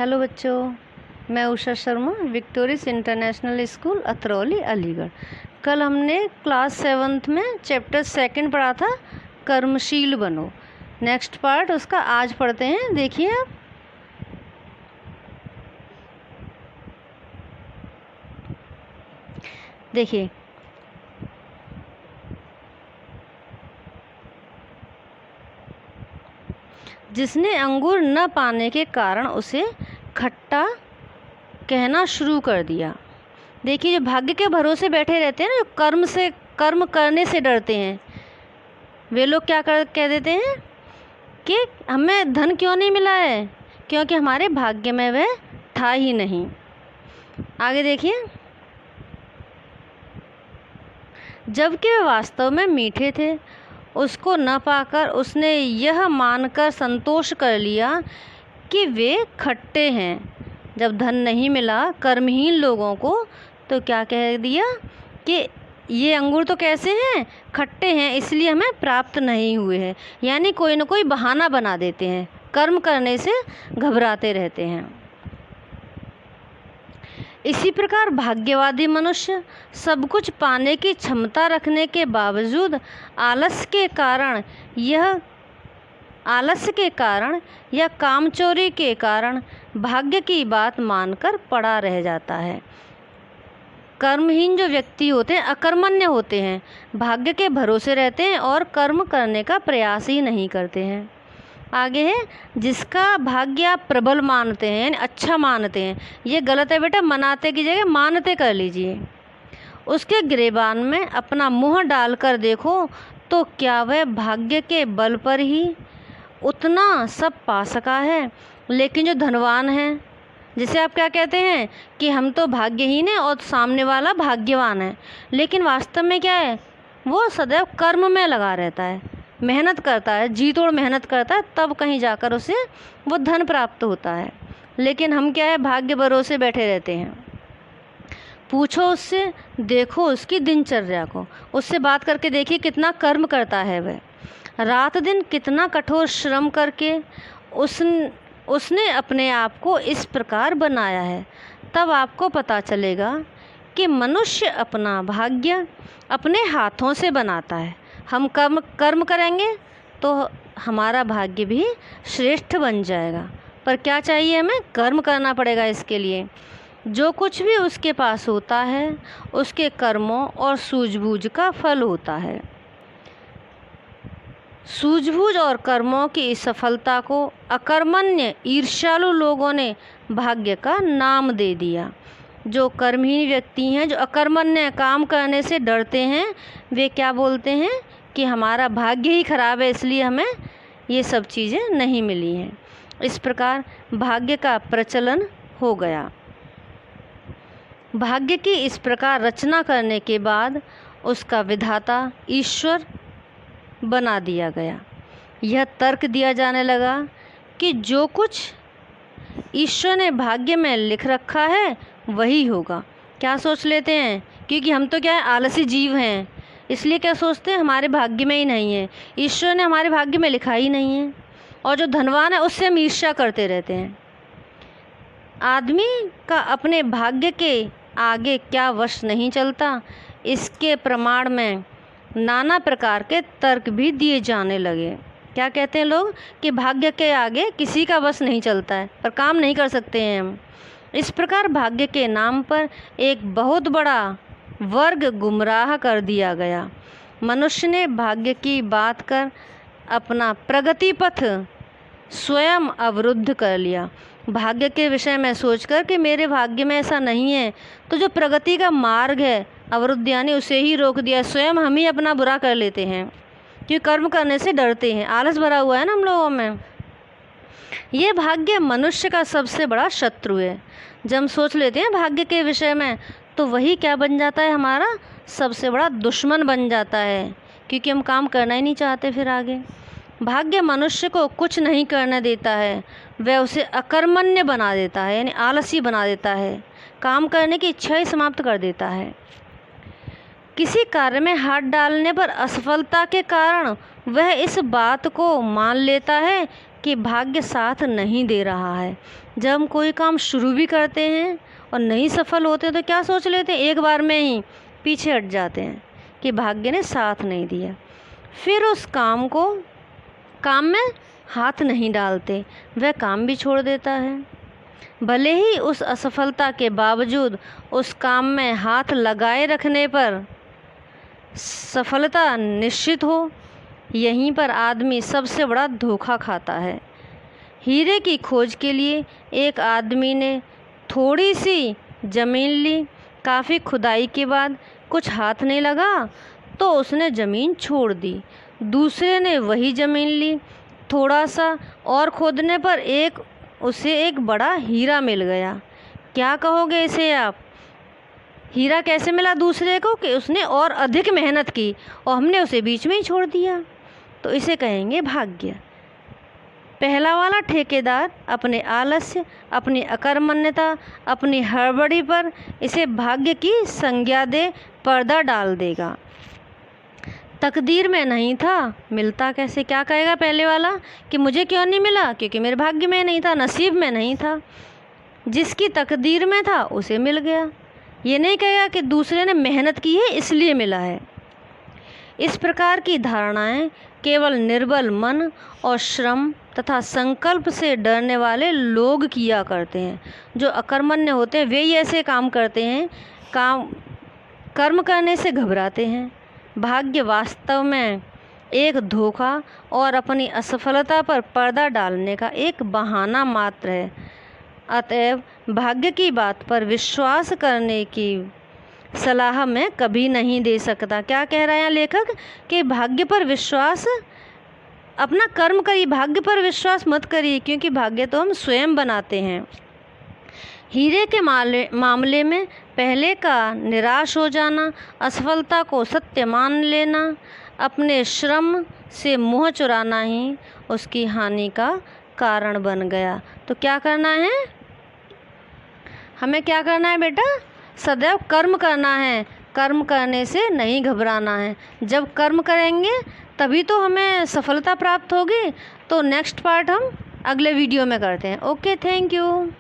Hello बच्चों, मैं Usha Sharma, victorious international school Atrauli Aligarh. कल हमने क्लास 7th में चैप्टर 2 पढ़ा था, कर्मशील बनो। नेक्स्ट पार्ट उसका आज पढ़ते हैं। देखिए आप, देखिए जिसने अंगूर न पाने के कारण उसे खट्टा कहना शुरू कर दिया। देखिए, जो भाग्य के भरोसे बैठे रहते हैं ना, जो कर्म करने से डरते हैं, वे लोग क्या कह देते हैं कि हमें धन क्यों नहीं मिला है, क्योंकि हमारे भाग्य में वह था ही नहीं। आगे देखिए, जबकि वे वास्तव में मीठे थे, उसको न पाकर उसने यह मानकर संतोष कर लिया कि वे खट्टे हैं। जब धन नहीं मिला कर्महीन लोगों को, तो क्या कह दिया कि ये अंगूर तो कैसे हैं, खट्टे हैं, इसलिए हमें प्राप्त नहीं हुए हैं। यानी कोई न कोई बहाना बना देते हैं, कर्म करने से घबराते रहते हैं। इसी प्रकार भाग्यवादी मनुष्य सब कुछ पाने की क्षमता रखने के बावजूद आलस्य के कारण या कामचोरी के कारण भाग्य की बात मानकर पड़ा रह जाता है। कर्महीन जो व्यक्ति होते हैं, अकर्मण्य होते हैं, भाग्य के भरोसे रहते हैं और कर्म करने का प्रयास ही नहीं करते हैं। आगे है, जिसका भाग्य आप प्रबल मानते हैं, यानी अच्छा मानते हैं। ये गलत है बेटा, मनाते की जगह मानते कर लीजिए। उसके गिरेबान में अपना मुंह डालकर देखो तो क्या वह भाग्य के बल पर ही उतना सब पा सका है। लेकिन जो धनवान है, जिसे आप क्या कहते हैं कि हम तो भाग्यहीन हैं और सामने वाला भाग्यवान है, लेकिन वास्तव में क्या है, वो सदैव कर्म में लगा रहता है, मेहनत करता है, जी तोड़ मेहनत करता है, तब कहीं जाकर उसे वो धन प्राप्त होता है। लेकिन हम क्या है, भाग्य भरोसे बैठे रहते हैं। पूछो उससे, देखो उसकी दिनचर्या को, उससे बात करके देखिए कितना कर्म करता है वह। रात दिन कितना कठोर श्रम करके उसने अपने आप को इस प्रकार बनाया है। तब आपको पता चलेगा कि मनुष्य अपना भाग्य अपने हाथों से बनाता है। हम कर्म करेंगे तो हमारा भाग्य भी श्रेष्ठ बन जाएगा। पर क्या चाहिए, हमें कर्म करना पड़ेगा। इसके लिए जो कुछ भी उसके पास होता है, उसके कर्मों और सूझबूझ का फल होता है। सूझबूझ और कर्मों की इस सफलता को अकर्मण्य ईर्ष्यालु लोगों ने भाग्य का नाम दे दिया। जो कर्महीन व्यक्ति हैं, जो अकर्मण्य काम करने से डरते हैं, वे क्या बोलते हैं कि हमारा भाग्य ही खराब है, इसलिए हमें ये सब चीज़ें नहीं मिली हैं। इस प्रकार भाग्य का प्रचलन हो गया। भाग्य की इस प्रकार रचना करने के बाद उसका विधाता ईश्वर बना दिया गया। यह तर्क दिया जाने लगा कि जो कुछ ईश्वर ने भाग्य में लिख रखा है वही होगा। क्या सोच लेते हैं, क्योंकि हम तो क्या है, आलसी जीव हैं, इसलिए क्या सोचते हैं हमारे भाग्य में ही नहीं है, ईश्वर ने हमारे भाग्य में लिखा ही नहीं है। और जो धनवान है उससे हम ईर्ष्या करते रहते हैं। आदमी का अपने भाग्य के आगे क्या वश नहीं चलता, इसके प्रमाण में नाना प्रकार के तर्क भी दिए जाने लगे। क्या कहते हैं लोग कि भाग्य के आगे किसी का वश नहीं चलता है, पर काम नहीं कर सकते हैं हम। इस प्रकार भाग्य के नाम पर एक बहुत बड़ा वर्ग गुमराह कर दिया गया। मनुष्य ने भाग्य की बात कर अपना प्रगति पथ स्वयं अवरुद्ध कर लिया। भाग्य के विषय में सोचकर कि मेरे भाग्य में ऐसा नहीं है, तो जो प्रगति का मार्ग है अवरुद्ध, यानी उसे ही रोक दिया। स्वयं हम ही अपना बुरा कर लेते हैं, क्योंकि कर्म करने से डरते हैं, आलस भरा हुआ है ना हम लोगों में। ये भाग्य मनुष्य का सबसे बड़ा शत्रु है। जब हम सोच लेते हैं भाग्य के विषय में, तो वही क्या बन जाता है, हमारा सबसे बड़ा दुश्मन बन जाता है, क्योंकि हम काम करना ही नहीं चाहते फिर आगे। भाग्य मनुष्य को कुछ नहीं करने देता है, वह उसे अकर्मण्य बना देता है, यानी आलसी बना देता है, काम करने की इच्छा ही समाप्त कर देता है। किसी कार्य में हाथ डालने पर असफलता के कारण वह इस बात को मान लेता है कि भाग्य साथ नहीं दे रहा है। जब हम कोई काम शुरू भी करते हैं और नहीं सफल होते तो क्या सोच लेते हैं, एक बार में ही पीछे हट जाते हैं कि भाग्य ने साथ नहीं दिया। फिर उस काम में हाथ नहीं डालते, वह काम भी छोड़ देता है। भले ही उस असफलता के बावजूद उस काम में हाथ लगाए रखने पर सफलता निश्चित हो, यहीं पर आदमी सबसे बड़ा धोखा खाता है। हीरे की खोज के लिए एक आदमी ने थोड़ी सी ज़मीन ली। काफ़ी खुदाई के बाद कुछ हाथ नहीं लगा तो उसने ज़मीन छोड़ दी। दूसरे ने वही ज़मीन ली, थोड़ा सा और खोदने पर उसे एक बड़ा हीरा मिल गया। क्या कहोगे इसे आप? हीरा कैसे मिला दूसरे को? कि उसने और अधिक मेहनत की और हमने उसे बीच में ही छोड़ दिया। तो इसे कहेंगे भाग्य। पहला वाला ठेकेदार अपने आलस्य, अपनी अकर्मण्यता, अपनी हड़बड़ी पर इसे भाग्य की संज्ञा दे पर्दा डाल देगा। तकदीर में नहीं था, मिलता कैसे? क्या कहेगा पहले वाला कि मुझे क्यों नहीं मिला? क्योंकि मेरे भाग्य में नहीं था, नसीब में नहीं था। जिसकी तकदीर में था उसे मिल गया। ये नहीं कहेगा कि दूसरे ने मेहनत की है इसलिए मिला है। इस प्रकार की धारणाएं केवल निर्बल मन और श्रम तथा संकल्प से डरने वाले लोग किया करते हैं। जो अकर्मण्य होते हैं वे ही ऐसे काम करते हैं, कर्म करने से घबराते हैं। भाग्य वास्तव में एक धोखा और अपनी असफलता पर पर्दा डालने का एक बहाना मात्र है। अतएव भाग्य की बात पर विश्वास करने की सलाह मैं कभी नहीं दे सकता। क्या कह रहे हैं लेखक कि भाग्य पर विश्वास, अपना कर्म करिए, भाग्य पर विश्वास मत करिए, क्योंकि भाग्य तो हम स्वयं बनाते हैं। हीरे के मामले में पहले का निराश हो जाना, असफलता को सत्य मान लेना, अपने श्रम से मुँह चुराना ही उसकी हानि का कारण बन गया। तो क्या करना है हमें? क्या करना है बेटा? सदैव कर्म करना है। कर्म करने से नहीं घबराना है। जब कर्म करेंगे तभी तो हमें सफलता प्राप्त होगी। तो नेक्स्ट पार्ट हम अगले वीडियो में करते हैं। Okay, thank you.